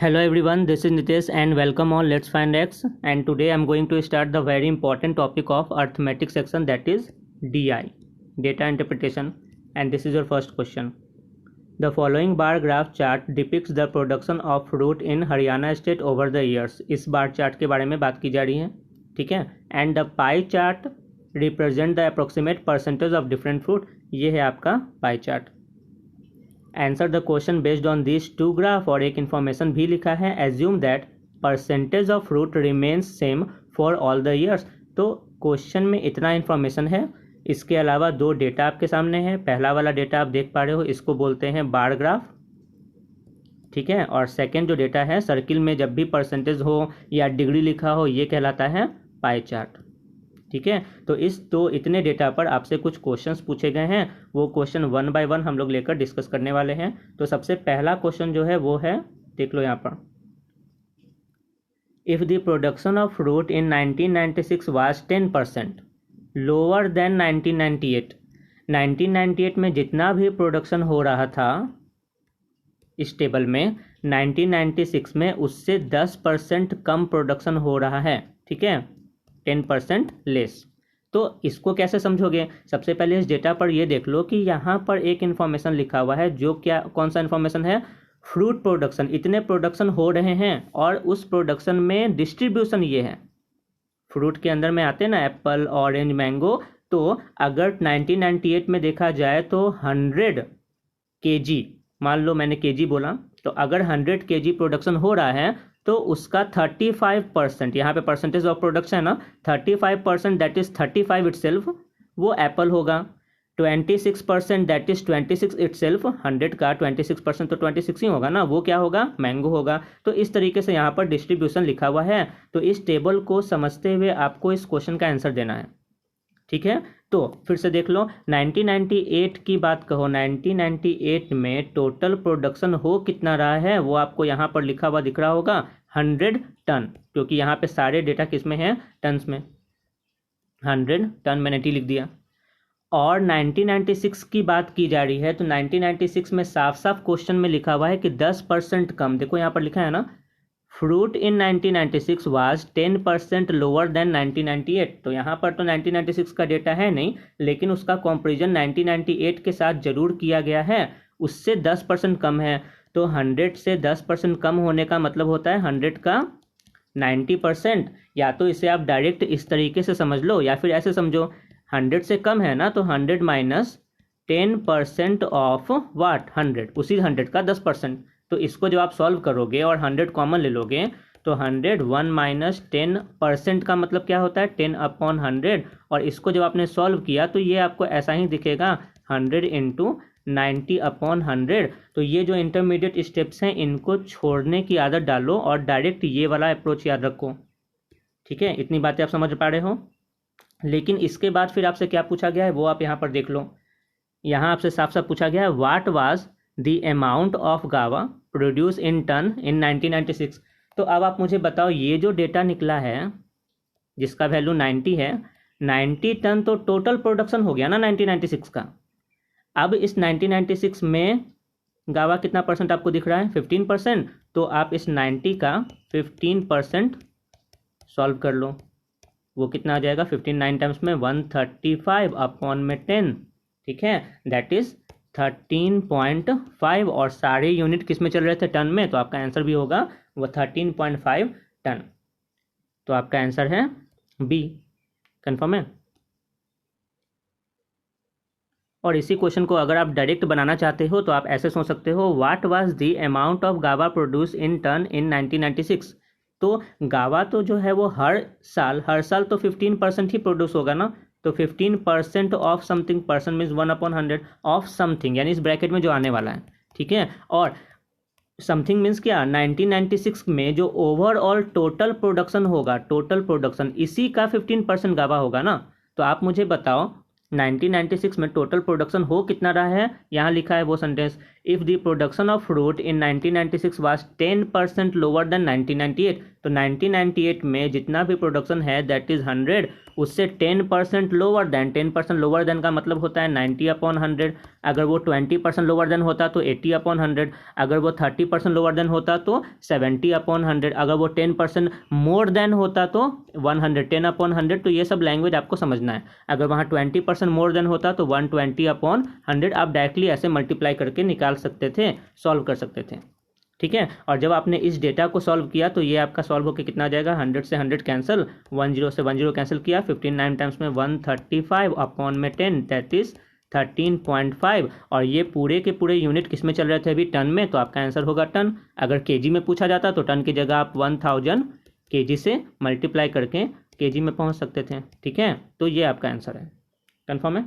Hello everyone, this is Nitesh and welcome on Let's Find X, and today I'm going to start the very important topic of arithmetic section, that is DI, data interpretation, and this is your first question. The following bar graph chart depicts the production of fruit in Haryana state over the years. इस bar chart के बारे में बात की जा रही है, ठीक है. And the pie chart represent the approximate percentage of different fruit. ये है आपका pie chart. Answer the question based on this two graph. और एक इन्फॉर्मेशन भी लिखा है, assume that percentage of fruit remains same for all the years. तो question में इतना इन्फॉर्मेशन है. इसके अलावा दो डेटा आपके सामने है. पहला वाला डेटा आप देख पा रहे हो, इसको बोलते हैं बार ग्राफ, ठीक है. और सेकेंड जो डेटा है, सर्किल में जब भी परसेंटेज हो या डिग्री लिखा हो, ये कहलाता है पाई चार्ट, ठीक है. तो इतने डेटा पर आपसे कुछ क्वेश्चंस पूछे गए हैं. वो क्वेश्चन वन बाय वन हम लोग लेकर डिस्कस करने वाले हैं. तो सबसे पहला क्वेश्चन जो है वो है, देख लो यहाँ पर, if the production of fruit in 1996 was 10% lower than 1998. 1998 में जितना भी प्रोडक्शन हो रहा था इस टेबल में, 1996 में उससे 10% कम प्रोडक्शन हो रहा है, ठीक है, 10% लेस. तो इसको कैसे समझोगे? सबसे पहले इस डेटा पर ये देख लो कि यहाँ पर एक इन्फॉर्मेशन लिखा हुआ है, जो क्या, कौन सा इन्फॉर्मेशन है? Fruit production. इतने प्रोडक्शन हो रहे हैं और उस प्रोडक्शन में डिस्ट्रीब्यूशन ये है. फ्रूट के अंदर में आते हैं ना एप्पल, ऑरेंज, मैंगो. तो अगर 1998 में देखा जाए तो 100 kg, मान लो मैंने केजी बोला, तो अगर 100 kg प्रोडक्शन हो रहा है तो उसका 35%, यहाँ पे परसेंटेज ऑफ प्रोडक्शन है ना, 35%, दैट इज 35 इटसेल्फ, वो एप्पल होगा. 26%, दैट इज 26 इटसेल्फ, 100 का 26% तो 26 ही होगा ना, वो क्या होगा? मैंगो होगा. तो इस तरीके से यहाँ पर डिस्ट्रीब्यूशन लिखा हुआ है. तो इस टेबल को समझते हुए आपको इस क्वेश्चन का आंसर देना है, ठीक है. तो फिर से देख लो, 1998 की बात कहो, 1998 में टोटल प्रोडक्शन हो कितना रहा है वो आपको यहाँ पर लिखा हुआ दिख रहा होगा, 100 टन, क्योंकि यहाँ पे सारे डेटा किस में है? टन्स में. 100 टन मैंने टी लिख दिया. और 1996 की बात की जा रही है, तो 1996 में साफ साफ क्वेश्चन में लिखा हुआ है कि 10% कम. देखो यहाँ पर लिखा है ना, fruit in 1996 was 10% lower than 1998. तो यहाँ पर तो 1996 का डेटा है नहीं, लेकिन उसका कंपैरिजन 1998 के साथ जरूर किया गया है. उससे 10% कम है. तो 100 से 10% कम होने का मतलब होता है 100 का 90%. या तो इसे आप डायरेक्ट इस तरीके से समझ लो, या फिर ऐसे समझो, 100 से कम है ना, तो 100 माइनस 10% ऑफ वाट? 100, उसी 100 का 10%. तो इसको जब आप सॉल्व करोगे और 100 कॉमन ले लोगे, तो 100 1 माइनस 10% का मतलब क्या होता है? 10/100. और इसको जब आपने सॉल्व किया तो ये आपको ऐसा ही दिखेगा, 100 इंटू 90/100. तो ये जो इंटरमीडिएट स्टेप्स हैं, इनको छोड़ने की आदत डालो और डायरेक्ट ये वाला अप्रोच याद रखो, ठीक है. इतनी बातें आप समझ पा रहे हो. लेकिन इसके बाद फिर आपसे क्या पूछा गया है वो आप यहाँ पर देख लो. यहाँ आपसे साफ साफ पूछा गया है, what was the amount of गावा प्रोड्यूस इन टन इन 1996. तो अब आप मुझे बताओ, ये जो डेटा निकला है जिसका वैल्यू 90 है, 90 टन तो टोटल प्रोडक्शन हो गया ना 1996 का. अब इस 1996 में गावा कितना परसेंट आपको दिख रहा है? 15%. तो आप इस 90 का 15% सॉल्व कर लो. वो कितना आ जाएगा? 59 टाइम्स में 135 अपॉन में 10, ठीक है, दैट इज 13.5. और सारे यूनिट किस में चल रहे थे? टन में. तो आपका आंसर भी होगा वो 13.5 टन. तो आपका आंसर है बी. कंफर्म है. और इसी क्वेश्चन को अगर आप डायरेक्ट बनाना चाहते हो तो आप ऐसे सोच सकते हो, what was the amount of गावा प्रोड्यूस इन टन इन 1996. तो गावा तो जो है वो हर साल तो 15% ही प्रोड्यूस होगा ना. तो 15% of something, percent means 1/100 of something, यानी इस ब्रैकेट में जो आने वाला है, ठीक है. और समथिंग मीन्स क्या? 1996 में जो ओवरऑल टोटल प्रोडक्शन होगा, टोटल प्रोडक्शन, इसी का 15% गावा होगा ना. तो आप मुझे बताओ, 1996 में टोटल प्रोडक्शन हो कितना रहा है? यहाँ लिखा है वो sentence, if the production of fruit in 1996 was 10% lower than 1998. तो 1998 में जितना भी प्रोडक्शन है दैट इज़ 100, उससे 10% लोअर देन, 10% लोअर देन का मतलब होता है 90/100। अगर वो 20% लोअर देन होता तो 80/100, अगर वो 30% लोअर देन होता तो 70/100, अगर वो 10% मोर देन होता तो 100, 10/100। तो ये सब लैंग्वेज आपको समझना है। अगर वहाँ 20% मोर देन होता तो 120/100। आप डायरेक्टली ऐसे मल्टीप्लाई करके निकाल सकते थे, सॉल्व कर सकते थे, ठीक है। और जब आपने इस डेटा को सॉल्व किया तो ये आपका सॉल्व होकर कितना आ जाएगा, 100 से 100 कैंसिल, 10 से 10 कैंसिल किया, 15 9 टाइम्स में 135/10 दैट इज 13.5। और ये पूरे के पूरे यूनिट किस में चल रहे थे अभी, टन में, तो आपका आंसर होगा टन। अगर केजी में पूछा जाता तो टन की जगह आप 1000 केजी से मल्टीप्लाई करके केजी में पहुंच सकते थे, ठीक है। तो ये आपका आंसर है, कंफर्म है।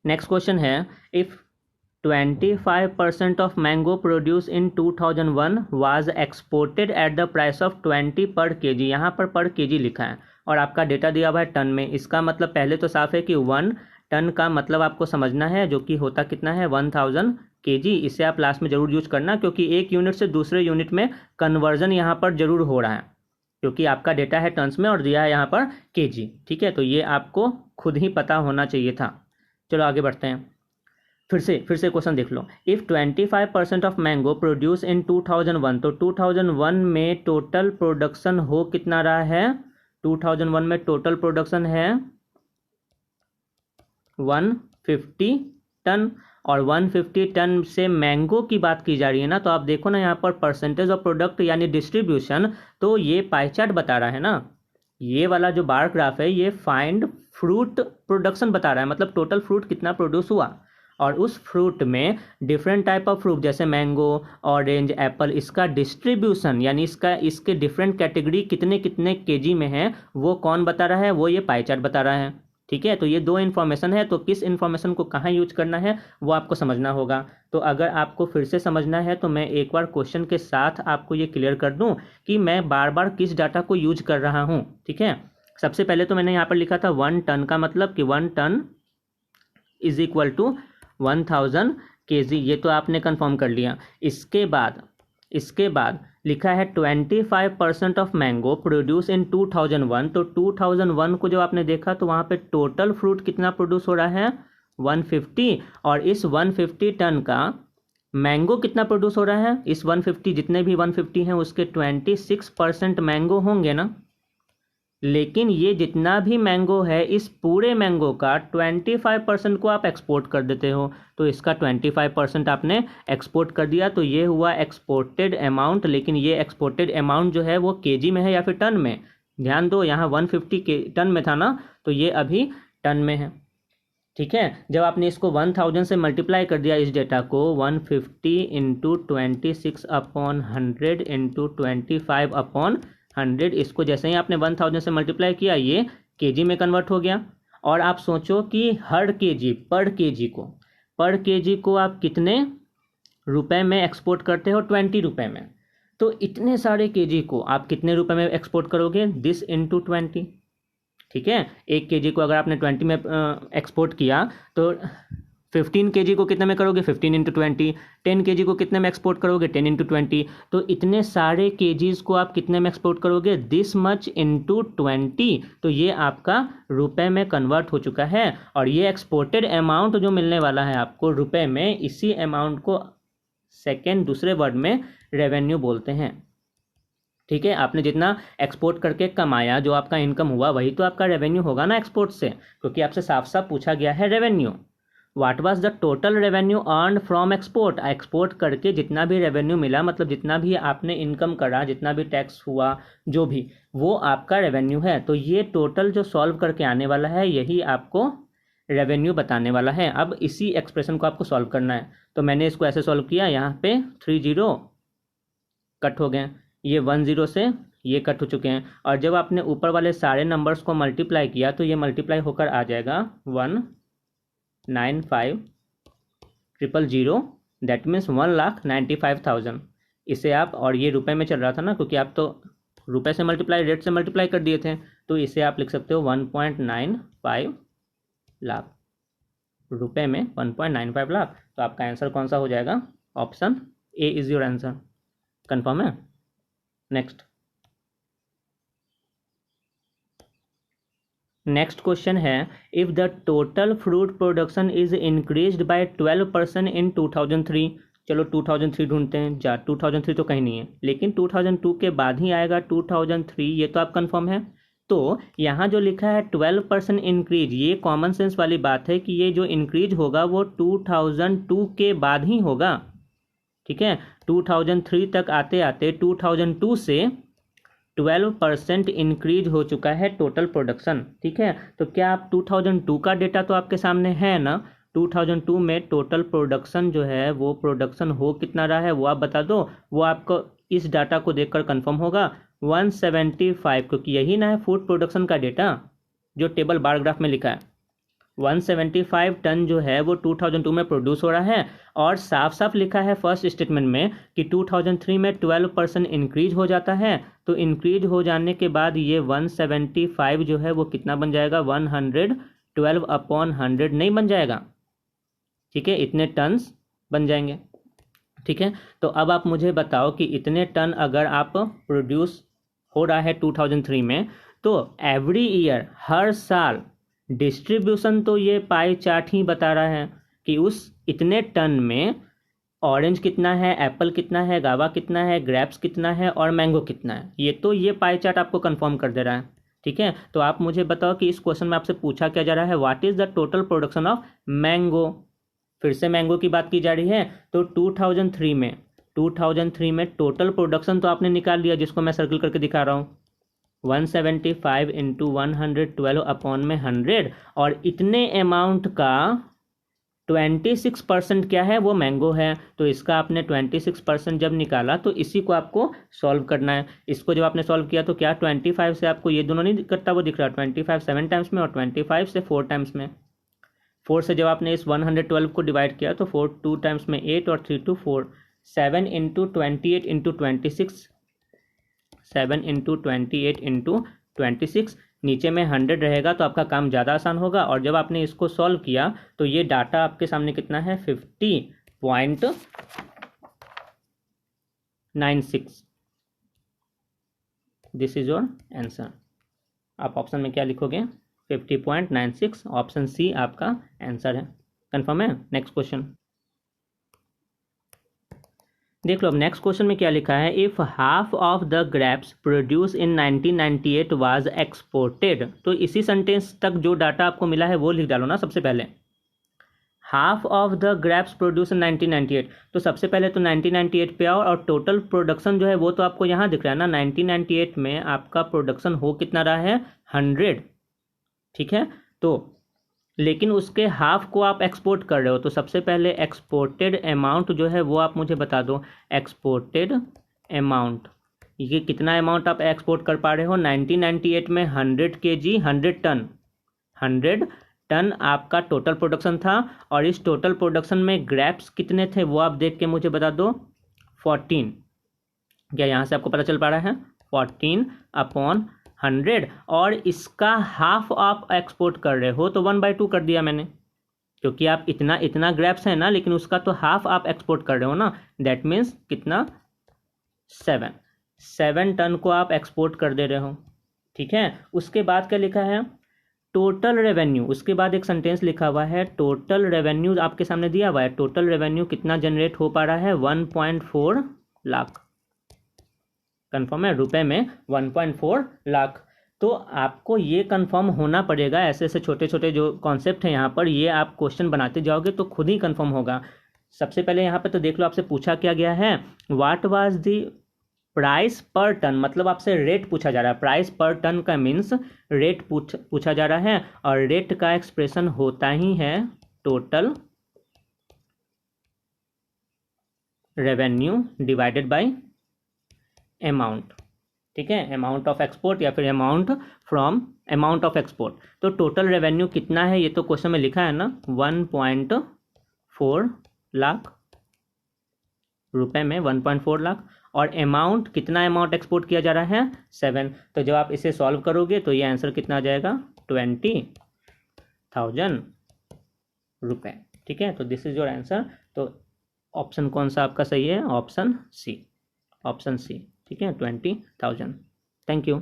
नेक्स्ट क्वेश्चन है, if 25% of mango produced in 2001 was exported at the price of 20 per kg। यहाँ पर kg लिखा है और आपका डेटा दिया हुआ है टन में। इसका मतलब पहले तो साफ है कि 1 टन का मतलब आपको समझना है, जो कि होता कितना है 1000 kg। इसे आप लास्ट में जरूर यूज करना, क्योंकि एक यूनिट से दूसरे यूनिट में कन्वर्जन यहाँ पर जरूर हो रहा है, क्योंकि आपका डेटा है टन्स में और दिया है यहाँ पर kg, ठीक है। तो ये आपको खुद ही पता होना चाहिए था। चलो आगे बढ़ते हैं। फिर से क्वेश्चन देख लो। If 25% of mango produce in 2001, तो 2001 में टोटल प्रोडक्शन हो कितना रहा है, 2001 में टोटल प्रोडक्शन है 150 टन। और 150 टन से मैंगो की बात की जा रही है ना, तो आप देखो ना यहाँ पर परसेंटेज ऑफ प्रोडक्ट यानी डिस्ट्रीब्यूशन, तो ये पाई चार्ट बता रहा है ना। ये वाला जो बार ग्राफ है ये फाइंड फ्रूट प्रोडक्शन बता रहा है, मतलब टोटल फ्रूट कितना प्रोड्यूस हुआ। और उस फ्रूट में डिफरेंट टाइप ऑफ फ्रूट जैसे मैंगो, ऑरेंज, एप्पल, इसका डिस्ट्रीब्यूशन यानी इसके डिफरेंट कैटेगरी कितने कितने केजी में है वो कौन बता रहा है, वो ये पाई चार्ट बता रहा है, ठीक है। तो ये दो इन्फॉर्मेशन है, तो किस इन्फॉर्मेशन को कहाँ यूज करना है वो आपको समझना होगा। तो अगर आपको फिर से समझना है तो मैं एक बार क्वेश्चन के साथ आपको ये क्लियर कर दूं कि मैं बार बार किस डाटा को यूज कर रहा हूँ, ठीक है। सबसे पहले तो मैंने यहाँ पर लिखा था 1 टन का मतलब कि 1 ton is equal to 1000 KG, ये तो आपने कंफर्म कर लिया। इसके बाद लिखा है 25% ऑफ मैंगो प्रोड्यूस इन 2001। तो 2001 को जो आपने देखा तो वहाँ पे टोटल फ्रूट कितना प्रोड्यूस हो रहा है 150, और इस 150 टन का मैंगो कितना प्रोड्यूस हो रहा है, इस 150 जितने भी 150 हैं उसके 26% मैंगो होंगे ना। लेकिन ये जितना भी मैंगो है इस पूरे मैंगो का 25% को आप एक्सपोर्ट कर देते हो, तो इसका 25% आपने एक्सपोर्ट कर दिया, तो ये हुआ एक्सपोर्टेड अमाउंट। लेकिन ये एक्सपोर्टेड अमाउंट जो है वो केजी में है या फिर टन में, ध्यान दो यहाँ 150 के टन में था ना, तो ये अभी टन में है, ठीक है। जब आपने इसको 1000 से मल्टीप्लाई कर दिया इस डेटा को, 150 इंटू 26/100 इंटू 25/100, इसको जैसे ही आपने 1000 से मल्टीप्लाई किया ये केजी में कन्वर्ट हो गया। और आप सोचो कि हर केजी पर केजी को आप कितने रुपए में एक्सपोर्ट करते हो, 20 रुपए में। तो इतने सारे केजी को आप कितने रुपए में एक्सपोर्ट करोगे, दिस इंटू 20, ठीक है। एक केजी को अगर आपने 20 में एक्सपोर्ट किया तो 15 केजी को कितने में करोगे, 15 इंटू 20। 10 केजी को कितने में एक्सपोर्ट करोगे, 10 इंटू 20। तो इतने सारे केजीज को आप कितने में एक्सपोर्ट करोगे, दिस मच इंटू 20। तो ये आपका रुपए में कन्वर्ट हो चुका है, और ये एक्सपोर्टेड अमाउंट जो मिलने वाला है आपको रुपए में, इसी अमाउंट को सेकेंड दूसरे वर्ड में रेवेन्यू बोलते हैं, ठीक है। आपने जितना एक्सपोर्ट करके कमाया, जो आपका इनकम हुआ, वही तो आपका रेवेन्यू होगा ना एक्सपोर्ट से, क्योंकि आपसे साफ साफ पूछा गया है revenue. What was the total revenue earned from export, export करके जितना भी रेवेन्यू मिला, मतलब जितना भी आपने इनकम करा, जितना भी टैक्स हुआ, जो भी, वो आपका रेवेन्यू है। तो ये टोटल जो सॉल्व करके आने वाला है यही आपको रेवेन्यू बताने वाला है। अब इसी एक्सप्रेशन को आपको सॉल्व करना है, तो मैंने इसको ऐसे सॉल्व किया, यहाँ पे 3 0 कट हो गए, ये 1 0 से ये कट हो चुके हैं। और जब आपने ऊपर वाले सारे नंबर्स को मल्टीप्लाई किया तो ये मल्टीप्लाई होकर आ जाएगा 1,95,000, दैट मीन्स 1,95,000। इसे आप, और ये रुपए में चल रहा था ना, क्योंकि आप तो रुपए से मल्टीप्लाई, रेट से मल्टीप्लाई कर दिए थे, तो इसे आप लिख सकते हो 1.95 लाख, रुपए में 1.95 लाख। तो आपका आंसर कौन सा हो जाएगा, option A is your answer. Confirm है। नेक्स्ट क्वेश्चन है, if the total fruit production is increased by 12% इन 2003। चलो 2003 ढूंढते हैं, 2003 तो कहीं नहीं है, लेकिन 2002 के बाद ही आएगा 2003, ये तो आप कंफर्म है। तो यहाँ जो लिखा है 12% इंक्रीज, ये कॉमन सेंस वाली बात है कि ये जो इंक्रीज होगा वो 2002 के बाद ही होगा। ठीक है, 2003 तक आते आते 2002 से 12% इंक्रीज हो चुका है टोटल प्रोडक्शन। ठीक है, तो क्या आप 2002 का डेटा तो आपके सामने है ना, 2002 में टोटल प्रोडक्शन जो है वो प्रोडक्शन हो कितना रहा है वो आप बता दो, वो आपको इस डाटा को देखकर कंफर्म होगा 175, क्योंकि यही ना है फूड प्रोडक्शन का डेटा जो टेबल बार ग्राफ में लिखा है। 175 टन जो है वो 2002 में प्रोड्यूस हो रहा है, और साफ साफ लिखा है फर्स्ट स्टेटमेंट में कि 2003 में 12% इंक्रीज हो जाता है। तो इंक्रीज हो जाने के बाद ये 175 जो है वो कितना बन जाएगा, 112/100 नहीं बन जाएगा। ठीक है, इतने टन्स बन जाएंगे। ठीक है, तो अब आप मुझे बताओ कि इतने टन अगर आप प्रोड्यूस हो रहा है 2003 में, तो एवरी ईयर, हर साल डिस्ट्रीब्यूशन तो ये पाई चार्ट ही बता रहा है कि उस इतने टन में ऑरेंज कितना है, एप्पल कितना है, गावा कितना है, ग्रेप्स कितना है और मैंगो कितना है, ये तो ये पाई चार्ट आपको कंफर्म कर दे रहा है। ठीक है, तो आप मुझे बताओ कि इस क्वेश्चन में आपसे पूछा क्या जा रहा है, what is the total production of mango. फिर से मैंगो की बात की जा रही है, तो 2003 में टोटल प्रोडक्शन तो आपने निकाल लिया, जिसको मैं सर्कल करके दिखा रहा हूँ, 175 इंटू 112/100, और इतने अमाउंट का 26% क्या है, वो मैंगो है। तो इसका आपने 26% जब निकाला तो इसी को आपको सॉल्व करना है। इसको जब आपने सॉल्व किया तो क्या 25 से आपको ये दोनों नहीं करता, वो दिख रहा है 25 7 टाइम्स में और 25 से 4 टाइम्स में। 4 से जब आपने इस 112 को डिवाइड किया तो 4 2 टाइम्स में 8 और 3 2 4, 7 इंटू 28 इंटू 26, 7 इंटू 28 इंटू 26, नीचे में 100 रहेगा तो आपका काम ज़्यादा आसान होगा। और जब आपने इसको सॉल्व किया तो ये डाटा आपके सामने कितना है, 50.96। This is your answer. आप ऑप्शन में क्या लिखोगे, 50.96, ऑप्शन सी आपका आंसर है। कंफर्म है। नेक्स्ट क्वेश्चन देख लो। अब नेक्स्ट क्वेश्चन में क्या लिखा है, if half of the grapes produce in 1998 was exported. तो इसी सेंटेंस तक जो डाटा आपको मिला है वो लिख डालो ना सबसे पहले। Half of the grapes produce in 1998, तो सबसे पहले तो 1998 पे आओ, और टोटल प्रोडक्शन जो है वो तो आपको यहाँ दिख रहा है ना, 1998 में आपका प्रोडक्शन हो कितना रहा है, 100। ठीक है, तो लेकिन उसके हाफ को आप एक्सपोर्ट कर रहे हो, तो सबसे पहले एक्सपोर्टेड अमाउंट जो है वो आप मुझे बता दो। एक्सपोर्टेड अमाउंट, ये कितना अमाउंट आप एक्सपोर्ट कर पा रहे हो, 1998 में 100 kg, 100 टन आपका टोटल प्रोडक्शन था। और इस टोटल प्रोडक्शन में ग्रेप्स कितने थे वो आप देख के मुझे बता दो, 14। क्या यहाँ से आपको पता चल पा रहा है, 14/100, और इसका हाफ आप एक्सपोर्ट कर रहे हो तो 1/2 कर दिया मैंने, क्योंकि आप इतना ग्रेप्स है ना, लेकिन उसका तो हाफ आप एक्सपोर्ट कर रहे हो ना। दैट मीन्स कितना, 7 टन को आप एक्सपोर्ट कर दे रहे हो। ठीक है, उसके बाद क्या लिखा है, टोटल रेवेन्यू। उसके बाद एक सेंटेंस लिखा हुआ है, टोटल रेवेन्यू आपके सामने दिया हुआ है, टोटल रेवेन्यू कितना जनरेट हो पा रहा है, 1.4 लाख। कंफर्म है, रुपए में 1.4 लाख। तो आपको ये कंफर्म होना पड़ेगा, ऐसे ऐसे छोटे छोटे जो कॉन्सेप्ट हैं यहाँ पर, ये आप क्वेश्चन बनाते जाओगे तो खुद ही कंफर्म होगा। सबसे पहले यहाँ पे तो देख लो, आपसे पूछा क्या गया है, व्हाट वाज द प्राइस पर टन, मतलब आपसे रेट पूछा जा रहा है। प्राइस पर टन का मीन्स रेट पूछा जा रहा है, और रेट का एक्सप्रेशन होता ही है total revenue divided by amount. ठीक है, अमाउंट ऑफ एक्सपोर्ट या फिर अमाउंट ऑफ एक्सपोर्ट। तो टोटल रेवेन्यू कितना है ये तो क्वेश्चन में लिखा है ना, 1.4 लाख रुपए में, 1.4 लाख। और अमाउंट, कितना अमाउंट एक्सपोर्ट किया जा रहा है, 7। तो जब आप इसे सॉल्व करोगे तो ये आंसर कितना आ जाएगा, 20,000 रुपए। ठीक है, तो दिस इज योर आंसर। तो ऑप्शन कौन सा आपका सही है, ऑप्शन सी। ऑप्शन सी, ठीक है, 20,000। Thank you.